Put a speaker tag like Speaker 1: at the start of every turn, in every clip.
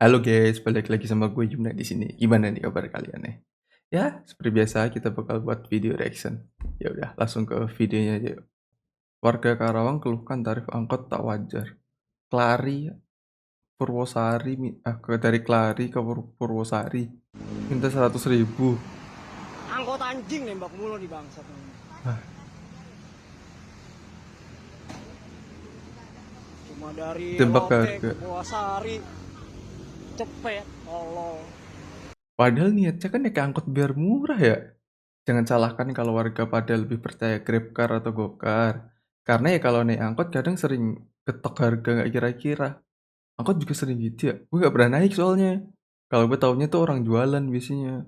Speaker 1: Halo guys, balik lagi sama gue Yumna di sini. Gimana nih kabar kalian nih? Ya, seperti biasa kita bakal buat video reaction. Ya udah, langsung ke videonya aja yuk. Warga Karawang keluhkan tarif angkot tak wajar. Kelari Purwosari dari Kelari ke Purwosari minta 100.000.
Speaker 2: Angkot anjing nembak mulu di bangsat.
Speaker 1: Nah,
Speaker 2: Cuma dari
Speaker 1: tembak
Speaker 2: Lote
Speaker 1: harga.
Speaker 2: ke Buasari cepet Allah.
Speaker 1: Padahal niatnya kan naik angkot biar murah ya. Jangan salahkan kalau warga pada lebih percaya GrabCar atau GoCar. Karena ya kalau naik angkot kadang sering ketok harga nggak kira-kira. Angkot juga sering gitu ya. Gue nggak pernah naik soalnya. Kalau gue taunya tuh orang jualan biasanya.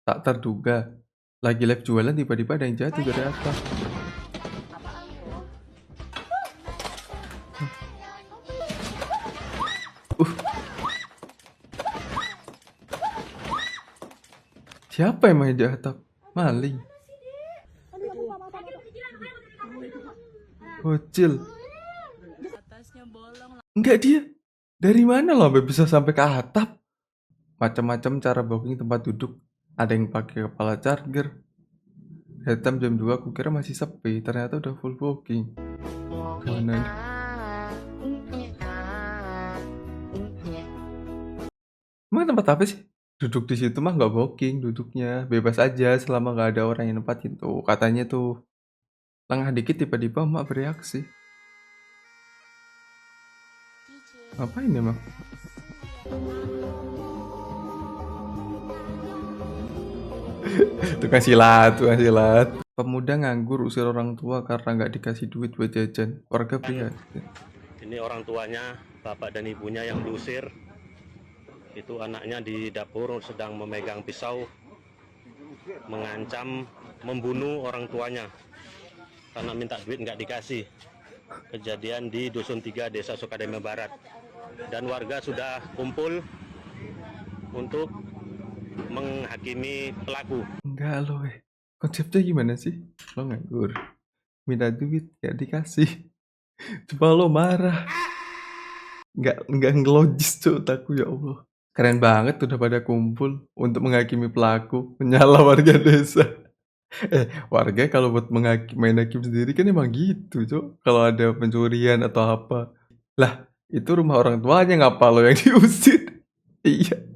Speaker 1: Tak terduga. Lagi live jualan tiba-tiba ada yang jatuh dari atas. Siapa yang main di atap? Maling. Bocil. Enggak dia. Dari mana loh sampai bisa sampai ke atap? Macam-macam cara booking tempat duduk. Ada yang pakai kepala charger. Datang jam 2 aku kira masih sepi, ternyata udah full booking. Gimana nih? Emang tempat apa sih? Duduk di situ mah nggak booking duduknya, bebas aja selama nggak ada orang yang nempatin tuh. Katanya tuh, lengah dikit tiba-tiba emak bereaksi. Ngapain emang? Tukang silat, tukang silat. Pemuda nganggur usir orang tua karena nggak dikasih duit buat jajan. Warga prihatin.
Speaker 3: Ini orang tuanya, bapak dan ibunya yang diusir. Itu anaknya di dapur sedang memegang pisau, mengancam membunuh orang tuanya karena minta duit nggak dikasih. Kejadian di Dusun 3, Desa Sukademe Barat. Dan warga sudah kumpul untuk menghakimi pelaku.
Speaker 1: Enggak loh, konsepnya gimana sih? Lo nganggur, minta duit gak dikasih, coba lo marah. Nggak ngelogis tuh otakku, ya Allah. Keren banget udah pada kumpul untuk menghakimi pelaku, menyala warga desa. Warga kalau buat main hakim sendiri kan emang gitu, Cok. Kalau ada pencurian atau apa. Lah, itu rumah orang tuanya ngapa lo yang diusir? Iya,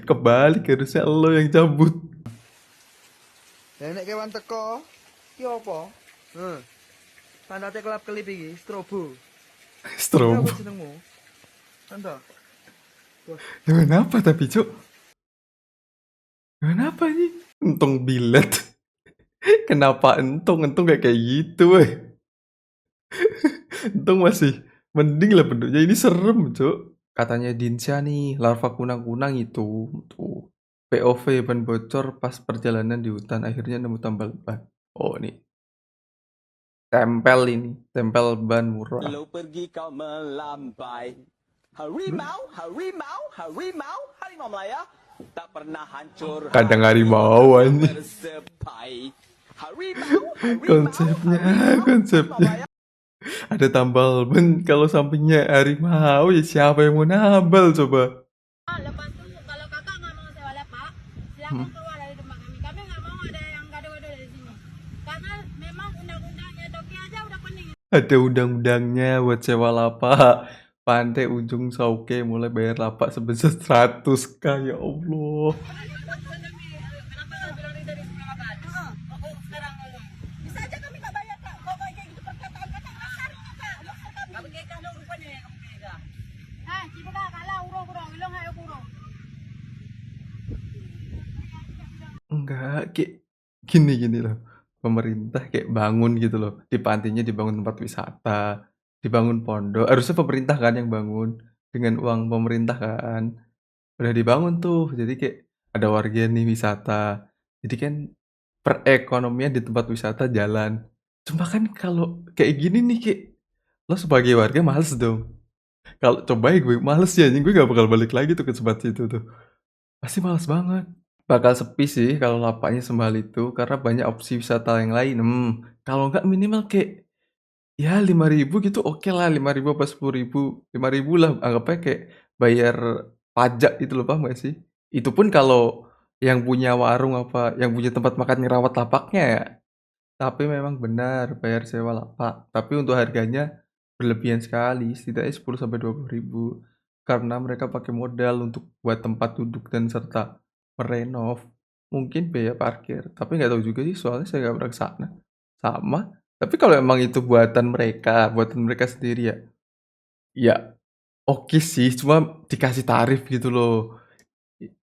Speaker 1: kebalik harusnya lo yang cabut.
Speaker 4: Nek kewan teko, ki apa? Tandate kelap kelip iki, strobo.
Speaker 1: Strobo.
Speaker 4: Apa jenengmu? Tanda.
Speaker 1: Kenapa tapi, Cok? Kenapa nih? Untung bilet. Kenapa entung? Entung gak kayak gitu, weh. Untung masih mending lah bentuknya. Ini serem, Cok. Katanya Dinsya nih, larva kunang-kunang itu. Tuh. POV ban bocor pas perjalanan di hutan. Akhirnya nemu tambal ban. Oh, nih. Tempel ini. Tempel ban murah.
Speaker 5: Lo pergi kau melambai. Harimau, harimau, harimau, harimau Melaya tak pernah hancur.
Speaker 1: Kadang harimau aja.
Speaker 5: Bersepai. Harimau, harimau,
Speaker 1: Konsepnya,
Speaker 5: harimau,
Speaker 1: konsepnya.
Speaker 5: Melaya.
Speaker 1: Ada tambal ban kalau sampingnya harimau, ya siapa yang mau nambal coba?
Speaker 6: Lepas itu kalau kakak nggak mau sewa lapak, silakan keluar dari tempat kami. Kami nggak mau ada yang gado-gado dari sini. Karena memang undang-undangnya Doki aja udah pening.
Speaker 1: Ada undang-undangnya buat sewa lapak. Pantai Ujung Sauke mulai bayar lapak sebesar 100.000, ya Allah.
Speaker 6: Kenapa nggak bilang dari sebelum apa? Sekarang ngomong. Bisa aja kami nggak bayar kak. Kok kayak gitu perkataan kakak kasar kak. Kamu kekah dong rupanya ya kamu kekah. Ah, cipu kak kalah urung ilong ayo urung.
Speaker 1: Enggak, kayak gini loh. Pemerintah kayak bangun gitu loh. Di pantinya dibangun tempat wisata, dibangun pondok. Harusnya pemerintah kan yang bangun dengan uang pemerintah kan. Udah dibangun tuh. Jadi kayak ada warga nih wisata. Jadi kan perekonomian di tempat wisata jalan. Cuma kan kalau kayak gini nih kayak lo sebagai warga males dong. Kalau coba gue males ya, anjing gue gak bakal balik lagi tuh ke tempat situ tuh. Pasti males banget. Bakal sepi sih kalau lapaknya semahal itu karena banyak opsi wisata yang lain. Kalau nggak minimal kayak ya 5.000 gitu oke lah, 5.000 apa 10.000, 5.000 lah anggapnya kayak bayar pajak itu loh, paham nggak sih? Itu pun kalau yang punya warung apa, yang punya tempat makan ngerawat lapaknya ya. Tapi memang benar bayar sewa lapak, tapi untuk harganya berlebihan sekali, setidaknya 10 sampai 20 ribu. Karena mereka pakai modal untuk buat tempat duduk dan serta merenov. Mungkin biaya parkir, tapi nggak tahu juga sih soalnya saya nggak pernah ke sana. Sama, tapi kalau emang itu buatan mereka sendiri ya, ya oke sih, cuma dikasih tarif gitu loh.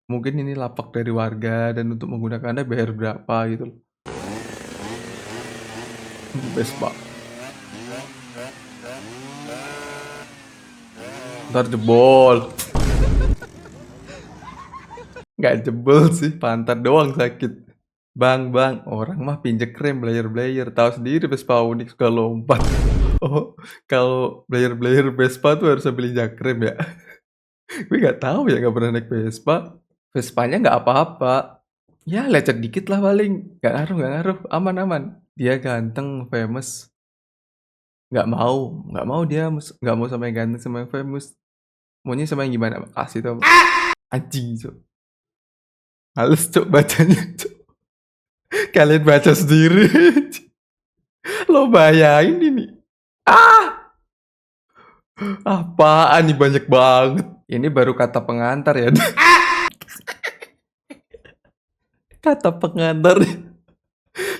Speaker 1: Mungkin ini lapak dari warga dan untuk menggunakannya bayar berapa gitu loh. Vespa. Ntar jebol. Nggak jebol sih, pantat doang sakit. Bang, orang mah pinjek rem, blayer-blayer. Tahu sendiri Vespa unik suka lompat. Oh, kalau blayer-blayer Vespa tuh harus sambil injak rem ya. Gue nggak tahu ya, nggak pernah naik Vespa. Vespanya nggak apa-apa. Ya lecet dikit lah paling. Nggak ngaruh, aman-aman. Dia ganteng, famous. Nggak mau dia, nggak mau sama yang ganteng sama yang famous. Maunya sama yang gimana? Kasih tau. Anjing, Cok. Males, Cok, bacanya, Cok. Kalian baca sendiri. Lo bayangin ini. Ah! Apaan nih, banyak banget. Ini baru kata pengantar ya. Kata pengantar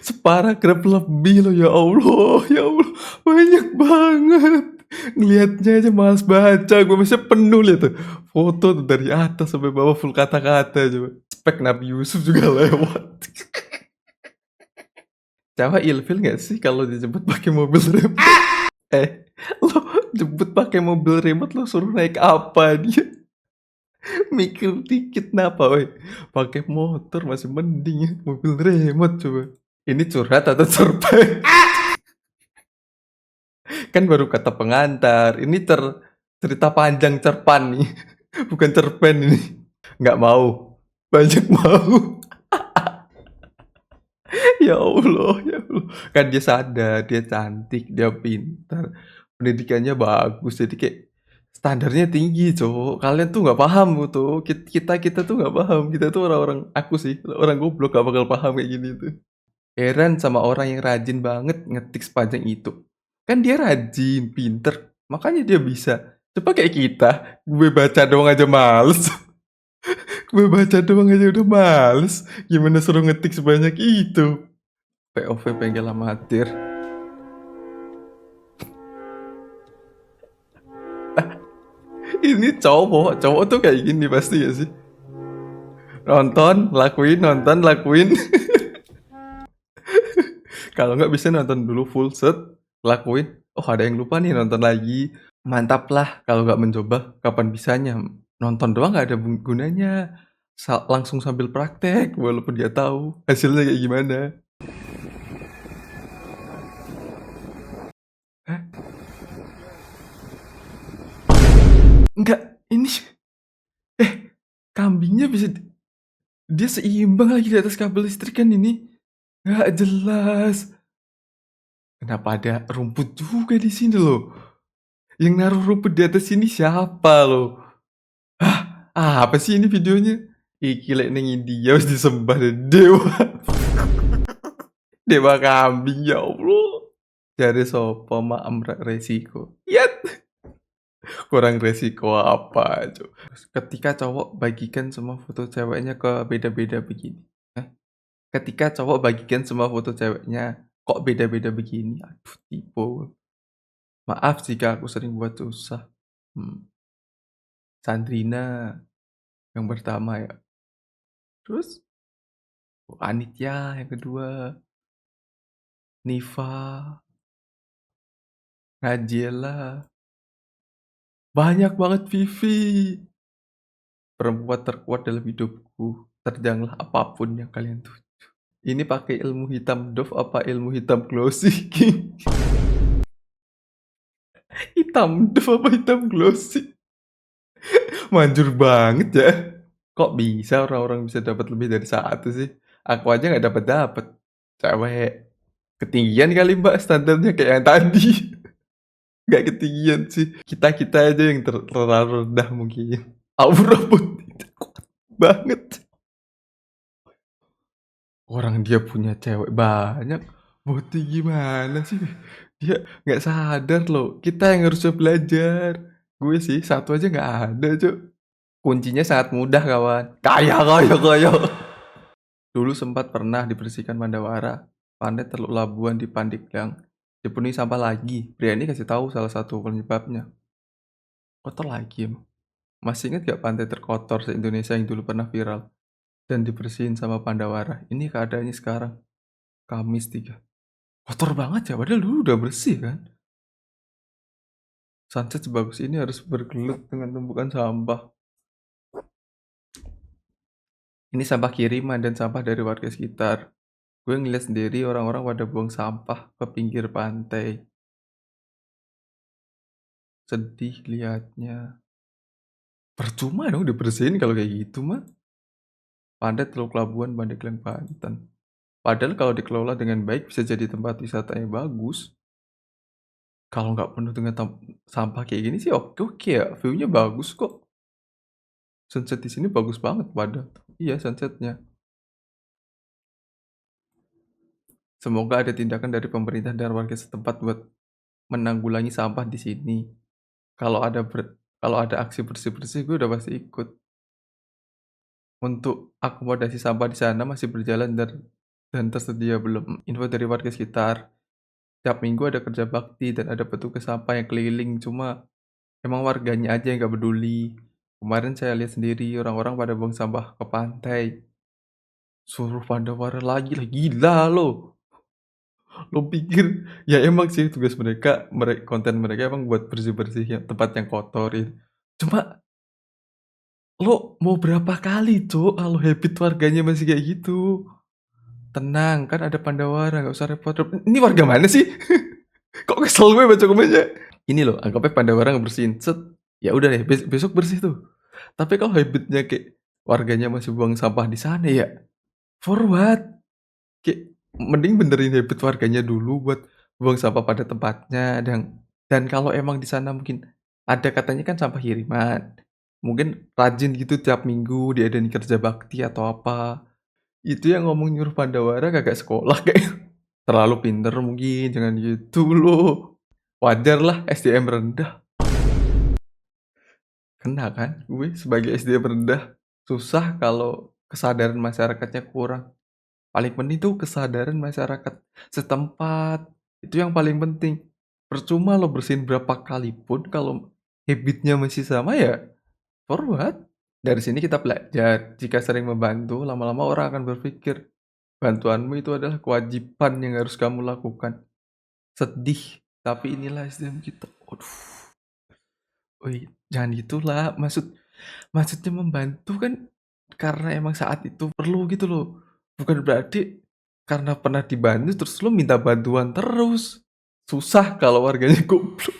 Speaker 1: separagraf lebih loh, ya Allah, ya Allah, banyak banget. Ngelihatnya aja males baca, gue masih penuh lihat tuh foto tuh dari atas sampai bawah full kata-kata coba. Spek Nabi Yusuf juga lewat. Cewek ilfil nggak sih kalau dijemput pakai mobil remote? Lo jemput pakai mobil remote, lo suruh naik apa dia? Mikir dikit napa, woi. Pakai motor masih mending ya, mobil remote coba. Ini curhat atau cerpen? Kan baru kata pengantar. Ini cerita panjang cerpan nih. Bukan cerpen ini. Nggak mau. Banyak mau. Ya Allah, ya Allah. Kan dia sadar, dia cantik, dia pintar. Pendidikannya bagus. Jadi kayak standarnya tinggi, cowok. Kalian tuh nggak paham tuh. Kita tuh nggak paham. Kita tuh orang-orang, aku sih, orang goblok gak bakal paham kayak gini tuh. Heran sama orang yang rajin banget ngetik sepanjang itu. Kan dia rajin, pinter, makanya dia bisa. Coba kayak kita, gue baca doang aja males. Gue baca doang aja udah males. Gimana suruh ngetik sebanyak itu? POV pengen amatir. Ini cowok tuh kayak gini pasti ya sih. Nonton, lakuin. Kalau nggak bisa nonton dulu full set, lakuin. Oh ada yang lupa nih, nonton lagi. Mantap lah, kalau nggak mencoba, kapan bisanya? Nonton doang nggak ada gunanya. Langsung sambil praktek, walaupun dia tahu hasilnya kayak gimana. Hah? Enggak, ini... kambingnya bisa... Dia seimbang lagi di atas kabel listrik kan ini. Nggak jelas. Kenapa ada rumput juga di sini loh? Yang naruh rumput di atas sini siapa loh? Hah? Apa sih ini videonya? Gila neng India harus disembah dan dewa. Dewa kambing, ya Allah. Cari sopo maem resiko. Yat. Kurang resiko apa, Cok? Ketika cowok bagikan semua foto ceweknya ke beda-beda begini. Ketika cowok bagikan semua foto ceweknya kok beda-beda begini. Aduh, tipe. Maaf jika aku sering buat susah. Sandrina yang pertama ya. Terus Anitya yang kedua. Niva. Najela. Banyak banget Vivi. Perempuan terkuat dalam hidupku. Terjanglah apapun yang kalian tuju. Ini pakai ilmu hitam Dove apa ilmu hitam glossy? Hitam Dove apa hitam glossy? Manjur banget ya. Kok bisa orang-orang bisa dapat lebih dari satu sih? Aku aja nggak dapat. Cewek ketinggian kali mbak standarnya kayak yang tadi. Nggak ketinggian sih. Kita aja yang terlalu rendah mungkin. aura putih kuat banget. Orang dia punya cewek banyak, Boti gimana sih? Dia nggak sadar loh, kita yang harusnya belajar. Gue sih satu aja nggak ada, Cuk. Kuncinya sangat mudah, kawan. Kaya, kaya, kaya. Dulu sempat pernah dibersihkan Mandawara. Pantai Teluk Labuan di Pandeglang dipenuhi sampah lagi. Pria ini kasih tahu salah satu penyebabnya. Kotor lagi emang. Masih ingat gak pantai terkotor se-Indonesia yang dulu pernah viral dan dibersihin sama Pandawara? Ini keadaannya sekarang. Kamis 3. Kotor banget ya, padahal dulu udah bersih kan. Sunset sebagus ini harus bergelut dengan tumpukan sampah. Ini sampah kiriman dan sampah dari warga sekitar. Gue ngeliat sendiri orang-orang pada buang sampah ke pinggir pantai. Sedih liatnya. Percuma dong dibersihin kalau kayak gitu mah. Pantai Teluk Labuan, Pandeglang, Banten. Padahal kalau dikelola dengan baik bisa jadi tempat wisata yang bagus. Kalau nggak penuh dengan sampah kayak gini sih oke ya. View-nya bagus kok. Sunset di sini bagus banget pada. Iya, sunsetnya. Semoga ada tindakan dari pemerintah dan warga setempat buat menanggulangi sampah di sini. Kalau ada aksi bersih-bersih, gue udah pasti ikut. Untuk akomodasi sampah di sana masih berjalan dan tersedia belum. Info dari warga sekitar. Tiap minggu ada kerja bakti dan ada petugas sampah yang keliling. Cuma emang warganya aja yang gak peduli. Kemarin saya lihat sendiri orang-orang pada buang sampah ke pantai. Suruh Pandawara lagi lah, gila lo. Lo pikir ya emang sih tugas mereka, konten mereka emang buat bersih-bersih ya, tempat yang kotorin. Cuma lo mau berapa kali, Cuk, kalau habit warganya masih kayak gitu? Tenang, kan ada Pandawara, nggak usah repot-repot. Ini warga mana sih? Kok kesel gue baca komennya? Ini loh, anggapnya Pandawara ngebersihin, set, ya udah deh, besok bersih tuh. Tapi kalau habitnya kayak warganya masih buang sampah di sana ya, for what? Kayak mending benerin habit warganya dulu buat buang sampah pada tempatnya dan kalau emang di sana mungkin ada katanya kan sampah kiriman. Mungkin rajin gitu tiap minggu diadain kerja bakti atau apa. Itu yang ngomong nyuruh Pandawara kagak sekolah kayak terlalu pinter mungkin, jangan gitu loh. Wajar lah SDM rendah. Kena kan gue sebagai SDM rendah. Susah kalau kesadaran masyarakatnya kurang. Paling penting tuh kesadaran masyarakat setempat. Itu yang paling penting. Percuma lo bersihin berapa kali pun kalau habitnya masih sama ya for what? Dari sini kita belajar. Jika sering membantu, lama-lama orang akan berpikir bantuanmu itu adalah kewajiban yang harus kamu lakukan. Sedih, tapi inilah SDM kita. Aduh. Woi, jangan gitulah. Maksudnya membantu kan karena emang saat itu perlu gitu loh. Bukan berarti karena pernah dibantu terus lo minta bantuan terus. Susah kalau warganya goblok.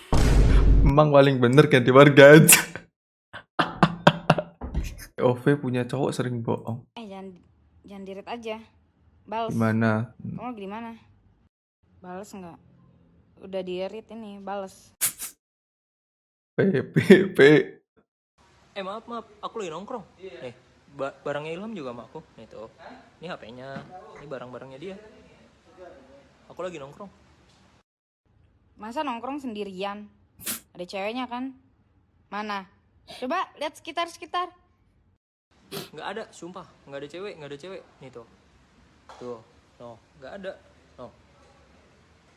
Speaker 1: Memang paling bener ganti warga aja. OV punya cowok sering bohong.
Speaker 7: Jangan dirit aja. Bales.
Speaker 1: Gimana?
Speaker 7: Kamu lagi di mana? Bales nggak? Udah di-read ini, bales.
Speaker 1: P.
Speaker 8: Maaf, aku lagi nongkrong. Nih, barangnya Ilham juga sama aku. Nih tuh, ini HP-nya, ini barang-barangnya dia. Aku lagi nongkrong.
Speaker 7: Masa nongkrong sendirian? Ada ceweknya kan? Mana? Coba lihat sekitar.
Speaker 8: Nggak ada, sumpah. Nggak ada cewek. Nih tuh. Tuh, no, nggak ada. No.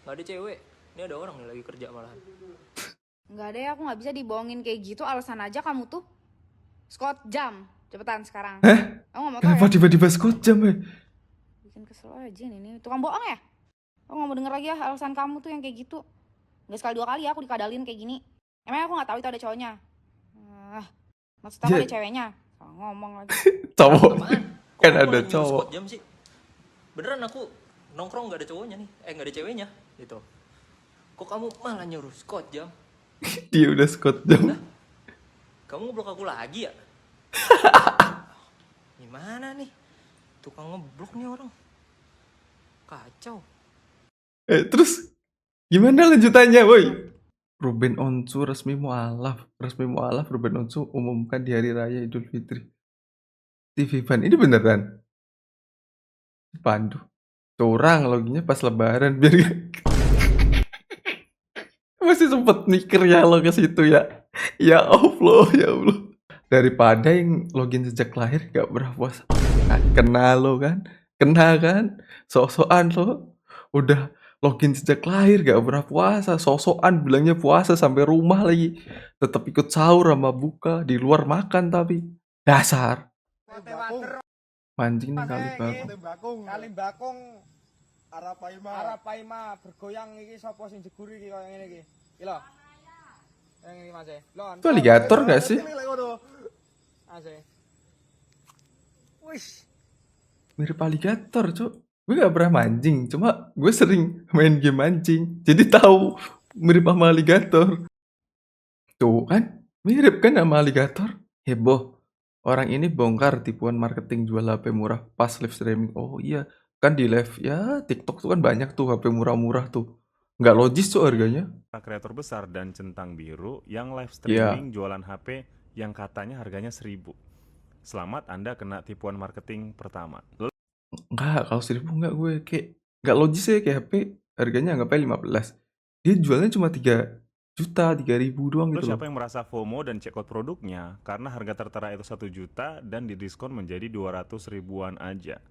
Speaker 8: Nggak ada cewek. Ini ada orang nih lagi kerja malahan.
Speaker 7: Nggak ada ya, aku nggak bisa dibohongin kayak gitu. Alasan aja kamu tuh. Scott jam, cepetan sekarang. Kamu nggak mau tahu
Speaker 1: Kenapa
Speaker 7: ya?
Speaker 1: tiba-tiba Scott jam ya?
Speaker 7: Bikin kesel aja nih, tukang bohong ya? Aku nggak mau denger lagi ya alasan kamu tuh yang kayak gitu. Nggak sekali 2 kali ya aku dikadalin kayak gini. Emang aku nggak tahu itu ada cowoknya. Maksud aku ada ceweknya. Salah ngomong lagi.
Speaker 1: Cowok.
Speaker 8: Apaan?
Speaker 1: Kan
Speaker 8: Kok aku
Speaker 1: ada
Speaker 8: lagi nyuruh
Speaker 1: cowok.
Speaker 8: Scott jam sih? Beneran aku nongkrong nggak ada cowoknya nih. Nggak ada ceweknya. Gitu. Kok kamu malah nyuruh Scott jam?
Speaker 1: Dia udah Scott jam.
Speaker 8: Kamu ngeblok aku lagi ya? Gimana nih? Tukang ngeblok nih orang. Kacau.
Speaker 1: Terus gimana lanjutannya, boy? Ruben Onsu resmi mualaf. Ruben Onsu umumkan di hari raya Idul Fitri. TV Ban ini beneran? Pandu. Curang loginya pas lebaran biar masih sempet mikir ya lo ke situ ya. Ya Allah, ya Allah. Daripada yang login sejak lahir gak pernah puasa. Nah, kena lo kan? Kena kan? Sok-sokan lo. Udah login sejak lahir gak pernah puasa. Sok-sokan bilangnya puasa sampai rumah lagi. Tetap ikut sahur sama buka. Di luar makan tapi. Dasar. Mancing nih kali bakung.
Speaker 2: Kali bakung Arapaima bergoyang iki sapa sing jegur iki koyo ngene iki. Iki lho. Yang ini Mas. Lho.
Speaker 1: Itu aligator gak sih?
Speaker 2: Mas. Wis.
Speaker 1: Mirip aligator, Cuk. Gue gak pernah mancing, cuma gue sering main game mancing. Jadi tahu mirip sama aligator. Tuh kan, mirip kan sama aligator. Heboh. Orang ini bongkar tipuan marketing jual HP murah pas live streaming. Oh iya, kan di live ya TikTok tuh kan banyak tuh HP murah-murah tuh. Nggak logis tuh harganya.
Speaker 9: Kreator besar dan centang biru yang live
Speaker 1: Iya.
Speaker 9: streaming jualan HP yang katanya harganya 1.000. Selamat Anda kena tipuan marketing pertama. Lalu
Speaker 1: Enggak, kalau 1.000 enggak gue. Kayak nggak logis ya kayak HP harganya anggapnya 15. Dia jualnya cuma 3 juta, 3.000 doang gitu loh.
Speaker 9: siapa yang merasa FOMO dan check out produknya karena harga tertera itu 1 juta dan didiskon menjadi 200 ribuan aja.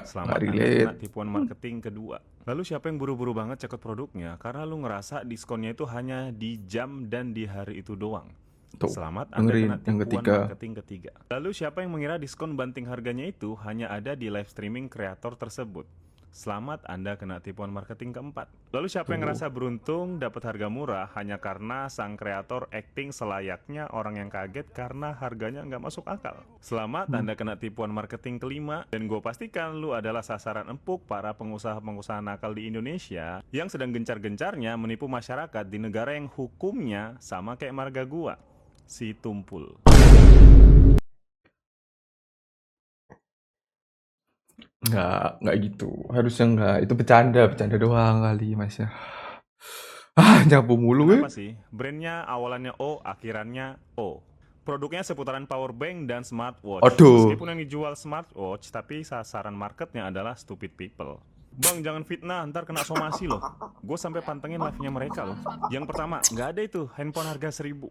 Speaker 9: Selamat Anda
Speaker 1: relate.
Speaker 9: kena tipuan marketing kedua. Lalu siapa yang buru-buru banget check out produknya karena lu ngerasa diskonnya itu hanya di jam dan di hari itu doang.
Speaker 1: Tuh,
Speaker 9: Selamat Anda
Speaker 1: dengerin
Speaker 9: kena
Speaker 1: yang
Speaker 9: tipuan
Speaker 1: ketiga.
Speaker 9: marketing ketiga. Lalu siapa yang mengira diskon banting harganya itu hanya ada di live streaming kreator tersebut? Selamat Anda kena tipuan marketing keempat. Lalu siapa yang
Speaker 1: Tuh.
Speaker 9: ngerasa beruntung dapat harga murah hanya karena sang kreator acting selayaknya orang yang kaget karena harganya nggak masuk akal? Selamat Anda kena tipuan marketing kelima. Dan gue pastikan lu adalah sasaran empuk para pengusaha-pengusaha nakal di Indonesia yang sedang gencar-gencarnya menipu masyarakat di negara yang hukumnya sama kayak marga gua, si Tumpul.
Speaker 1: Nggak gitu. Harusnya nggak. Itu bercanda doang kali Mas ya. Nyabu mulu gue.
Speaker 9: Kenapa sih? Brandnya awalannya O, akhirannya O. Produknya seputaran power bank dan smartwatch.
Speaker 1: Aduh.
Speaker 9: Meskipun yang dijual smartwatch, tapi sasaran marketnya adalah stupid people. Bang, jangan fitnah, ntar kena somasi loh. Gue sampai pantengin live-nya mereka loh. Yang pertama, nggak ada itu handphone harga 1.000.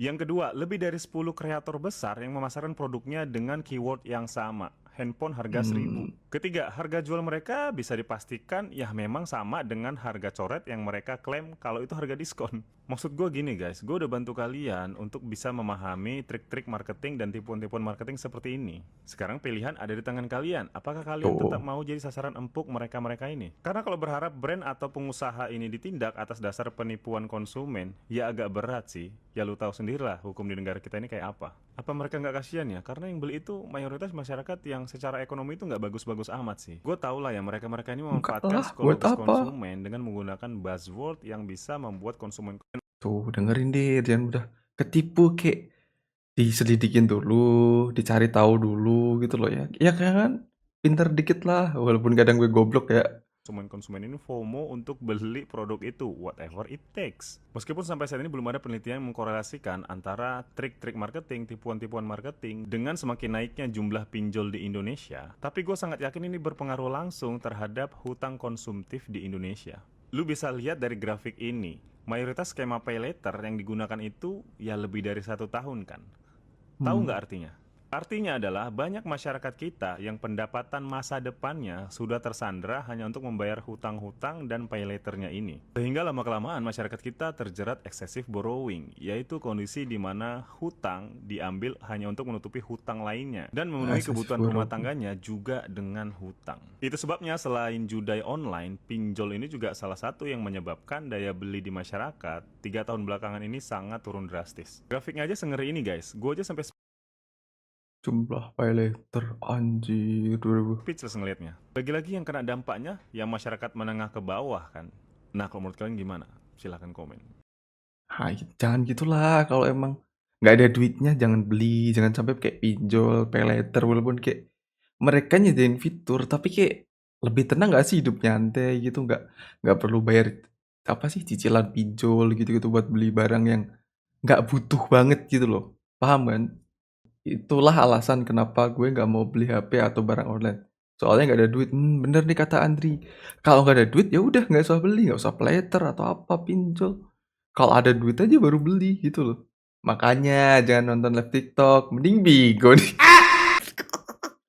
Speaker 9: Yang kedua, lebih dari 10 kreator besar yang memasarkan produknya dengan keyword yang sama. Handphone harga 1.000. Ketiga, harga jual mereka bisa dipastikan ya memang sama dengan harga coret yang mereka klaim kalau itu harga diskon. Maksud gue gini guys, gue udah bantu kalian untuk bisa memahami trik-trik marketing dan tipuan-tipuan marketing seperti ini. Sekarang pilihan ada di tangan kalian. Apakah kalian
Speaker 1: Tuh.
Speaker 9: tetap mau jadi sasaran empuk mereka-mereka ini? Karena kalau berharap brand atau pengusaha ini ditindak atas dasar penipuan konsumen, ya agak berat sih. Ya lu tahu sendirilah hukum di negara kita ini kayak apa. Apa mereka nggak kasihan ya? Karena yang beli itu mayoritas masyarakat yang secara ekonomi itu nggak bagus-bagus amat sih. Gue tau lah ya mereka-mereka ini memanfaatkan
Speaker 1: Enggak lah, buat
Speaker 9: psikologis
Speaker 1: apa?
Speaker 9: konsumen dengan menggunakan buzzword yang bisa membuat konsumen
Speaker 1: Tuh, dengerin deh, jangan udah ketipu kayak diselidikin dulu, dicari tahu dulu gitu loh ya. Ya kan, pinter dikit lah, walaupun kadang gue goblok ya.
Speaker 9: konsumen ini FOMO untuk beli produk itu, whatever it takes. Meskipun sampai saat ini belum ada penelitian yang mengkorelasikan antara trik-trik marketing, tipuan-tipuan marketing dengan semakin naiknya jumlah pinjol di Indonesia, tapi gue sangat yakin ini berpengaruh langsung terhadap hutang konsumtif di Indonesia. Lu bisa lihat dari grafik ini, mayoritas skema pay later yang digunakan itu ya lebih dari 1 tahun kan. Tahu nggak artinya? Artinya adalah banyak masyarakat kita yang pendapatan masa depannya sudah tersandra hanya untuk membayar hutang-hutang dan pay later-nya ini. Sehingga lama-kelamaan masyarakat kita terjerat excessive borrowing, yaitu kondisi di mana hutang diambil hanya untuk menutupi hutang lainnya dan memenuhi
Speaker 1: Excessive
Speaker 9: kebutuhan rumah
Speaker 1: borrowing.
Speaker 9: tangganya juga dengan hutang. Itu sebabnya selain judai online, pinjol ini juga salah satu yang menyebabkan daya beli di masyarakat 3 tahun belakangan ini sangat turun drastis. Grafiknya aja sengeri ini guys, gue aja sampai
Speaker 1: Jumlah pay later, anjir, 2000.
Speaker 9: speechless ngelihatnya. Lagi-lagi yang kena dampaknya yang masyarakat menengah ke bawah kan. Nah, kalau menurut kalian gimana? Silahkan komen.
Speaker 1: Jangan gitulah, kalau emang nggak ada duitnya jangan beli, jangan sampai kayak pinjol, pay later, walaupun kayak mereka nyediain fitur, tapi kayak lebih tenang nggak sih hidup nyantai gitu, nggak perlu bayar apa sih, cicilan pinjol gitu-gitu buat beli barang yang nggak butuh banget gitu loh. Paham kan? Itulah alasan kenapa gue nggak mau beli HP atau barang online. Soalnya nggak ada duit. Bener nih kata Andri. Kalau nggak ada duit ya udah nggak usah beli, nggak usah playter atau apa pinjol. Kalau ada duit aja baru beli gitu loh. Makanya jangan nonton live TikTok, mending Bigo nih.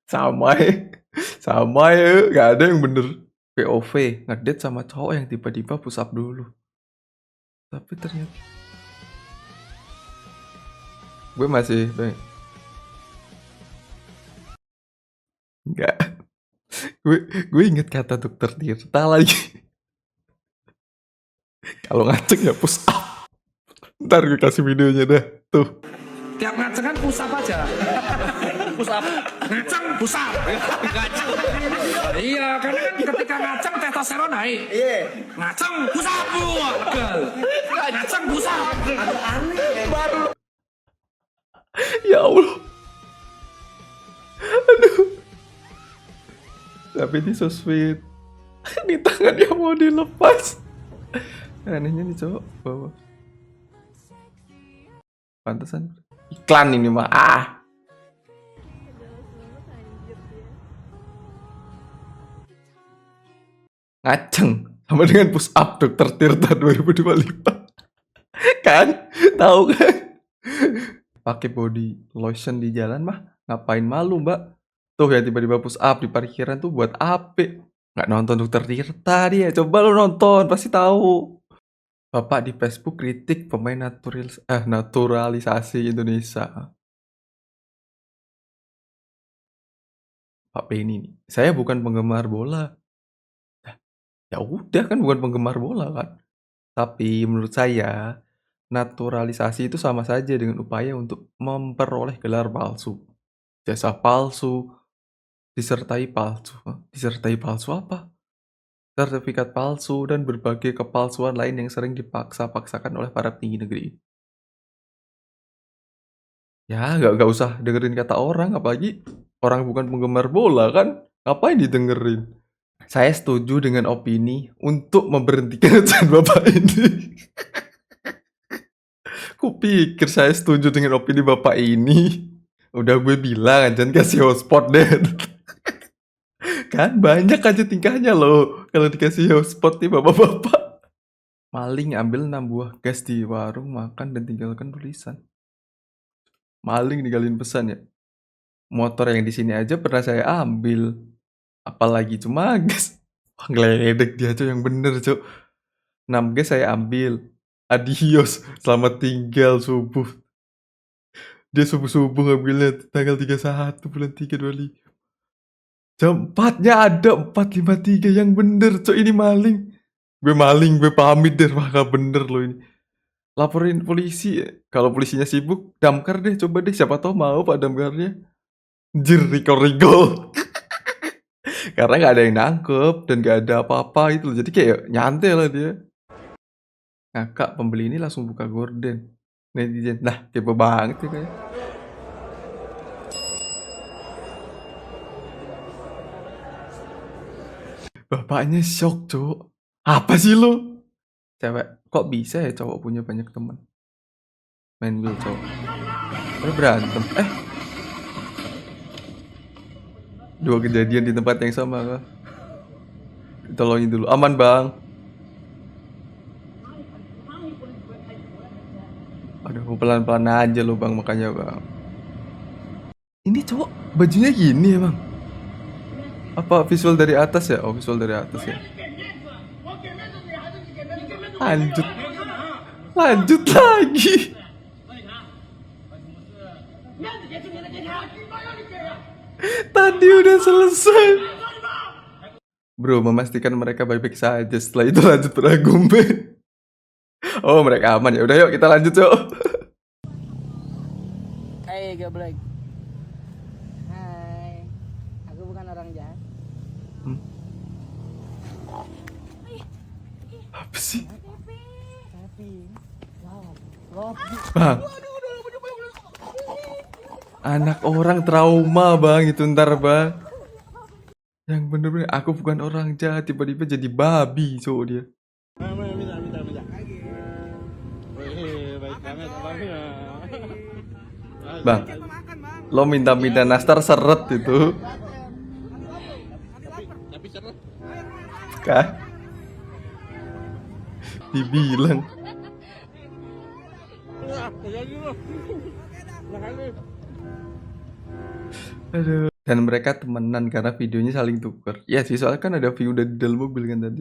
Speaker 1: Sama ya, sama ya, nggak ada yang bener. POV ngedate sama cowok yang tiba-tiba push up dulu. Tapi ternyata gue masih enggak. Gue inget kata dokter Tirta lagi. Kalau ngaceng ya push up. Ntar gue kasih videonya dah. Tuh.
Speaker 4: Tiap ngaceng kan push up aja. Push up. Ngaceng push up. Ngaceng. Iya, karena kan ketika ngaceng testosteron naik. Iya. Ngaceng push up. Ngaceng push up. Aneh baru.
Speaker 1: Ya Allah. Aduh. Tapi ini so sweet. Di tangannya mau dilepas. Anehnya nih cowok bawa. Pantesan iklan ini mah. Ngaceng sama dengan push up dokter Tirta 2025. Kan? Tahu kan? Pakai body lotion di jalan mah ngapain malu, Mbak? Tuh ya tiba-tiba push up di parkiran tuh buat apa? Nggak nonton dokter Tirta dia. Coba lo nonton, pasti tahu. Bapak di Facebook kritik pemain naturalisasi Indonesia. Pak Benny nih. Saya bukan penggemar bola. Ya udah kan bukan penggemar bola kan. Tapi menurut saya naturalisasi itu sama saja dengan upaya untuk memperoleh gelar palsu. Jasa palsu, disertai palsu. Disertai palsu apa? Sertifikat palsu, dan berbagai kepalsuan lain yang sering dipaksa-paksakan oleh para petinggi negeri. Ya, nggak usah dengerin kata orang, apalagi orang bukan penggemar bola kan? Ngapain didengerin? Saya setuju dengan opini untuk memberhentikan ajaran Bapak ini. Kupikir saya setuju dengan opini Bapak ini. Udah gue bilang, jangan kasih hotspot deh. Kan banyak aja tingkahnya loh kalau dikasih hotspot nih bapak-bapak. Maling ambil 6 buah gas di warung makan dan tinggalkan tulisan. Maling ninggalin pesan ya. Motor yang di sini aja pernah saya ambil. Apalagi cuma gas. Wah, ngeledek dia aja yang bener, Cok. 6 gas saya ambil. Adios, selamat tinggal subuh. Dia subuh-subuh ngambilnya tanggal 31 bulan 3 25. Jam 4-nya ada 453 yang bener, Cok. Ini maling. Gue maling, gue pamit deh. Wah, gak bener loh ini. Laporin polisi. Kalau polisinya sibuk, damkar deh. Coba deh, siapa tahu mau Pak damkarnya. Anjir, recall. Karena gak ada yang nangkep dan gak ada apa-apa itu loh. Jadi kayak nyantai lah dia. Ngakak, pembeli ini langsung buka gorden. Netizen, nah kepo banget ya kayak. Bapaknya shock, Cok. Apa sih lo? Cewek, kok bisa ya cowok punya banyak teman? Main bil cowok. Berantem. Dua kejadian di tempat yang sama kah? Tolongin dulu. Aman, Bang. Aduh, pelan-pelan aja lo, Bang, makanya, Bang. Ini cowok bajunya gini ya, Bang? Apa visual dari atas ya? Oh, visual dari atas ya. Lanjut lagi. Tadi udah selesai. Bro, memastikan mereka baik-baik saja. Setelah itu lanjut beragumbe. Oh, mereka aman ya. Udah yuk kita lanjut, Cok.
Speaker 2: Hai, Gablek. Hai. Aku bukan orang jahat.
Speaker 1: Apa sih?
Speaker 2: Tapi wow.
Speaker 1: Bang. Anak orang trauma, Bang, itu ntar, Bang. Yang bener-bener aku bukan orang jahat, tiba-tiba jadi babi, cowok dia. Bang, lo minta-minta nastar seret itu. Kah? Dibilang. Aduh. Dan mereka temenan karena videonya saling tuker. Ya sih, soalnya kan ada view udah di dalam mobil kan tadi.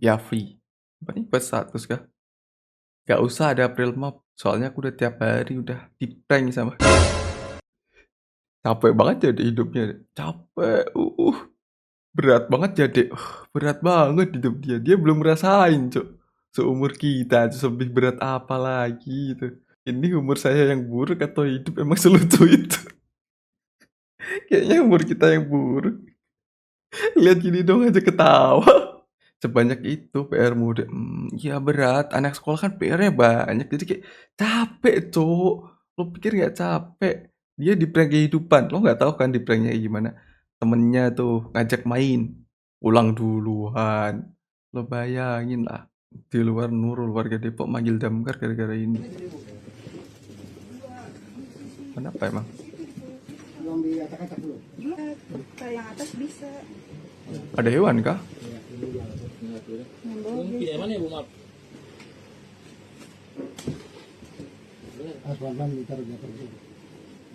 Speaker 1: Ya free. Apa nih buat status kah? Gak usah ada April Mop. Soalnya aku udah tiap hari udah di prank sama. Capek banget jadi hidupnya. Capek. Berat banget jadi. Berat banget hidup dia. Dia belum ngerasain, Cok. Seumur kita, Cok, lebih berat apa lagi itu. Ini umur saya yang buruk atau hidup emang selucu itu? Kayaknya umur kita yang buruk. Lihat gini dong aja ketawa. Sebanyak itu PR-mu udah. Ya berat. Anak sekolah kan PR-nya banyak. Jadi kayak capek, Cok. Lo pikir gak capek? Dia di prank kehidupan. Lo gak tahu kan di pranknya gimana? Temennya tuh ngajak main. Pulang duluan. Lo bayangin lah. Di luar Nurul, warga Depok manggil damkar gara-gara ini. Kenapa emang?
Speaker 6: Yang atas bisa.
Speaker 1: Ada hewan kah?
Speaker 8: Mana ya Bu Map?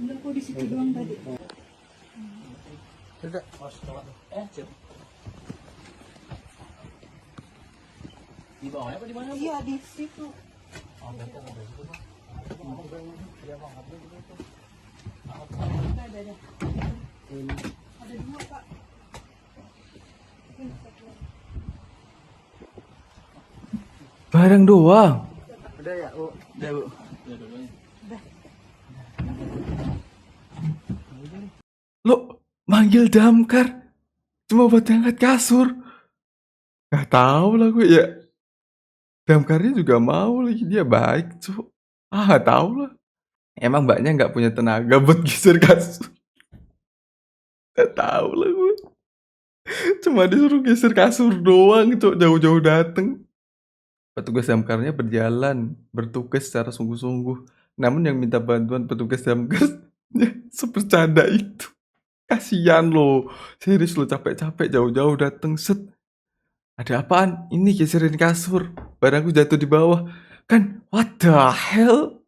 Speaker 6: Enggak, kok di situ doang tadi.
Speaker 8: Di bawahnya apa di mana?
Speaker 6: Iya, di situ. Ada dua, Pak.
Speaker 1: Barang doang.
Speaker 2: Udah ya, Bu. Udah, Bu.
Speaker 1: Lo manggil damkar cuma buat angkat kasur. Gak tahu lah gue ya. Damkarnya juga mau lagi, dia baik, Cuk. Gak tahu lah. Emang mbaknya nggak punya tenaga buat geser kasur. Gak tahu lah gue. Cuma disuruh geser kasur doang, Cuk, jauh-jauh dateng. Petugas damkarnya berjalan, bertugas secara sungguh-sungguh. Namun yang minta bantuan petugas damkar sepercanda itu. Kasian lo. Serius lo, capek-capek jauh-jauh dateng, set. Ada apaan? Ini geserin kasur. Barangku jatuh di bawah. Kan what the hell?